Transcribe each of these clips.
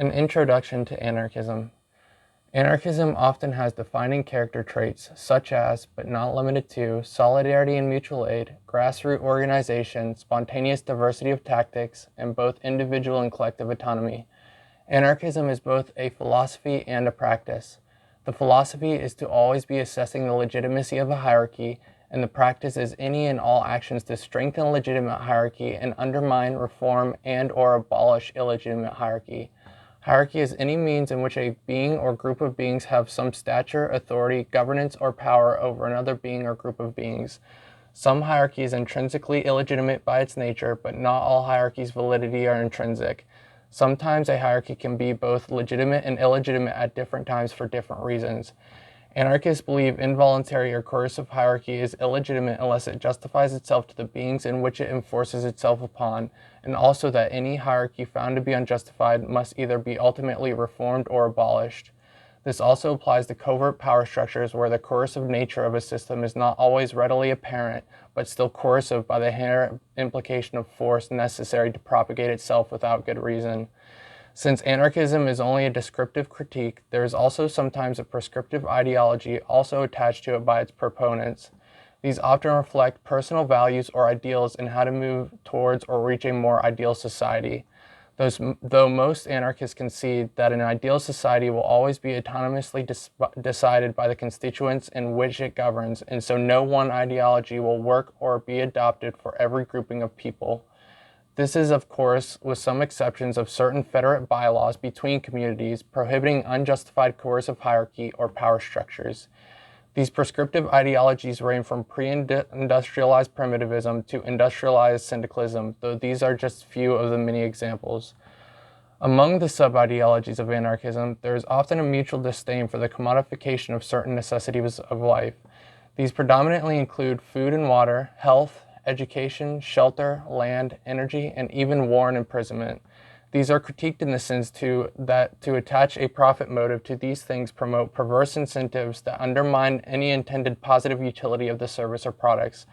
An introduction to anarchism. Anarchism often has defining character traits such as, but not limited to, solidarity and mutual aid, grassroots organization, spontaneous diversity of tactics, and both individual and collective autonomy. Anarchism is both a philosophy and a practice. The philosophy is to always be assessing the legitimacy of a hierarchy, and the practice is any and all actions to strengthen a legitimate hierarchy and undermine, reform, and/or abolish illegitimate hierarchy. Hierarchy is any means in which a being or group of beings have some stature, authority, governance, or power over another being or group of beings. Some hierarchy is intrinsically illegitimate by its nature, but not all hierarchies' validity are intrinsic. Sometimes a hierarchy can be both legitimate and illegitimate at different times for different reasons. Anarchists believe involuntary or coercive hierarchy is illegitimate unless it justifies itself to the beings in which it enforces itself upon, and also that any hierarchy found to be unjustified must either be ultimately reformed or abolished. This also applies to covert power structures where the coercive nature of a system is not always readily apparent, but still coercive by the inherent implication of force necessary to propagate itself without good reason. Since anarchism is only a descriptive critique, there is also sometimes a prescriptive ideology also attached to it by its proponents. These often reflect personal values or ideals in how to move towards or reach a more ideal society. Though most anarchists concede that an ideal society will always be autonomously decided by the constituents in which it governs, and so no one ideology will work or be adopted for every grouping of people. This is, of course, with some exceptions of certain federate bylaws between communities prohibiting unjustified coercive hierarchy or power structures. These prescriptive ideologies range from pre-industrialized primitivism to industrialized syndicalism, though these are just few of the many examples. Among the sub-ideologies of anarchism, there is often a mutual disdain for the commodification of certain necessities of life. These predominantly include food and water, health, education, shelter, land, energy, and even war and imprisonment. These are critiqued in the sense that to attach a profit motive to these things promote perverse incentives that undermine any intended positive utility of the service or products.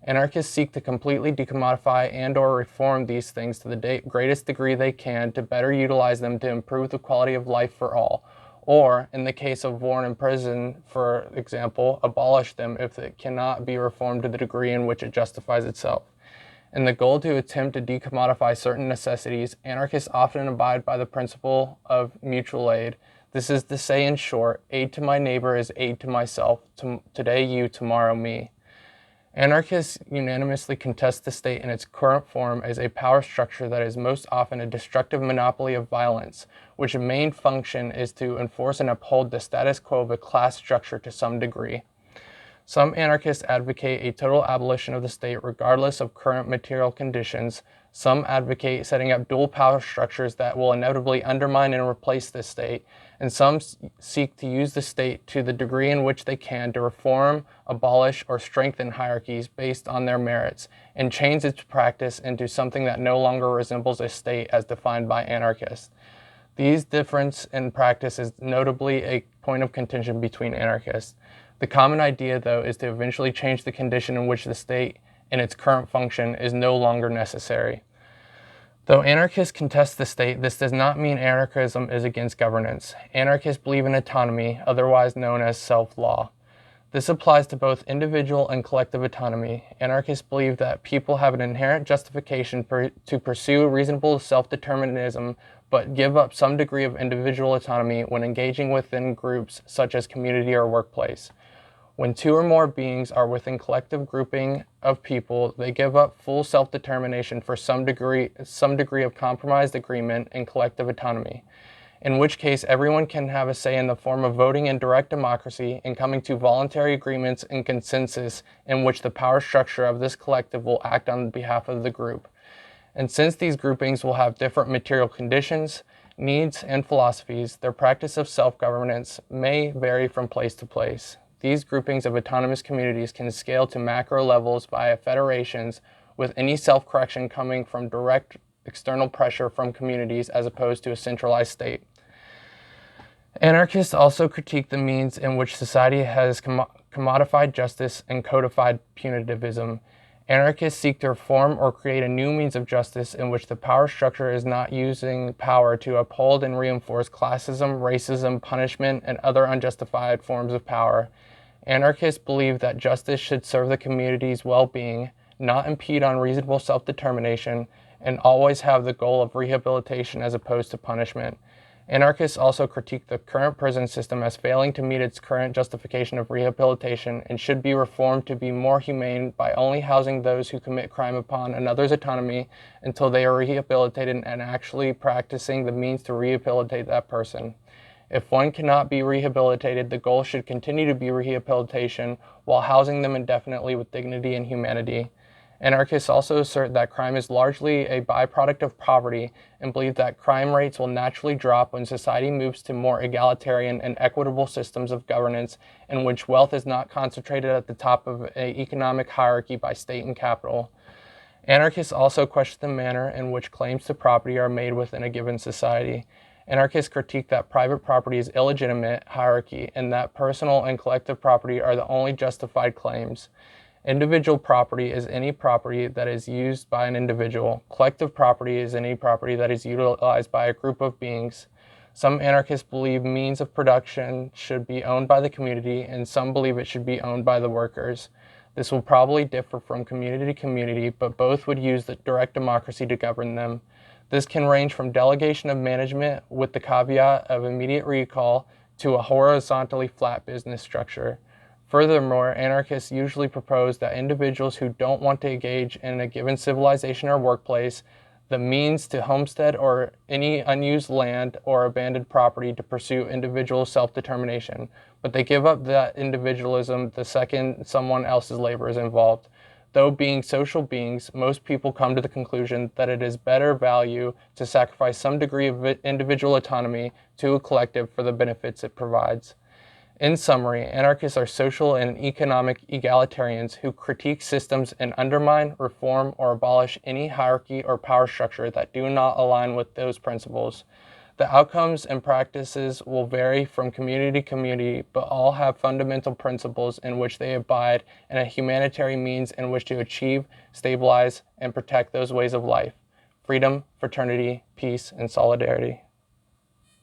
Anarchists seek to completely decommodify and/or reform these things to the greatest degree they can to better utilize them to improve the quality of life for all, or, in the case of war and imprisonment, for example, abolish them if it cannot be reformed to the degree in which it justifies itself. In the goal to attempt to decommodify certain necessities, anarchists often abide by the principle of mutual aid. This is to say, in short, aid to my neighbor is aid to myself, today you, tomorrow me. Anarchists unanimously contest the state in its current form as a power structure that is most often a destructive monopoly of violence, which main function is to enforce and uphold the status quo of a class structure to some degree. Some anarchists advocate a total abolition of the state regardless of current material conditions. Some advocate setting up dual power structures that will inevitably undermine and replace the state, and some seek to use the state to the degree in which they can to reform, abolish, or strengthen hierarchies based on their merits, and change its practice into something that no longer resembles a state as defined by anarchists. These difference in practice is notably a point of contention between anarchists. The common idea, though, is to eventually change the condition in which the state, in its current function, is no longer necessary. Though anarchists contest the state, this does not mean anarchism is against governance. Anarchists believe in autonomy, otherwise known as self-law. This applies to both individual and collective autonomy. Anarchists believe that people have an inherent justification to pursue reasonable self-determinism, but give up some degree of individual autonomy when engaging within groups such as community or workplace. When two or more beings are within collective grouping of people, they give up full self-determination for some degree of compromised agreement and collective autonomy, in which case everyone can have a say in the form of voting in direct democracy and coming to voluntary agreements and consensus in which the power structure of this collective will act on behalf of the group. And since these groupings will have different material conditions, needs, and philosophies, their practice of self-governance may vary from place to place. These groupings of autonomous communities can scale to macro levels via federations, with any self-correction coming from direct external pressure from communities as opposed to a centralized state. Anarchists also critique the means in which society has commodified justice and codified punitivism. Anarchists seek to reform or create a new means of justice in which the power structure is not using power to uphold and reinforce classism, racism, punishment, and other unjustified forms of power. Anarchists believe that justice should serve the community's well-being, not impede on reasonable self-determination, and always have the goal of rehabilitation as opposed to punishment. Anarchists also critique the current prison system as failing to meet its current justification of rehabilitation and should be reformed to be more humane by only housing those who commit crime upon another's autonomy until they are rehabilitated and actually practicing the means to rehabilitate that person. If one cannot be rehabilitated, the goal should continue to be rehabilitation while housing them indefinitely with dignity and humanity. Anarchists also assert that crime is largely a byproduct of poverty and believe that crime rates will naturally drop when society moves to more egalitarian and equitable systems of governance in which wealth is not concentrated at the top of an economic hierarchy by state and capital. Anarchists also question the manner in which claims to property are made within a given society. Anarchists critique that private property is illegitimate hierarchy and that personal and collective property are the only justified claims. Individual property is any property that is used by an individual. Collective property is any property that is utilized by a group of beings. Some anarchists believe means of production should be owned by the community, and some believe it should be owned by the workers. This will probably differ from community to community, but both would use the direct democracy to govern them. This can range from delegation of management with the caveat of immediate recall to a horizontally flat business structure. Furthermore, anarchists usually propose that individuals who don't want to engage in a given civilization or workplace the means to homestead or any unused land or abandoned property to pursue individual self-determination, but they give up that individualism the second someone else's labor is involved. Though being social beings, most people come to the conclusion that it is better value to sacrifice some degree of individual autonomy to a collective for the benefits it provides. In summary, anarchists are social and economic egalitarians who critique systems and undermine, reform, or abolish any hierarchy or power structure that do not align with those principles. The outcomes and practices will vary from community to community, but all have fundamental principles in which they abide and a humanitarian means in which to achieve, stabilize, and protect those ways of life: freedom, fraternity, peace, and solidarity.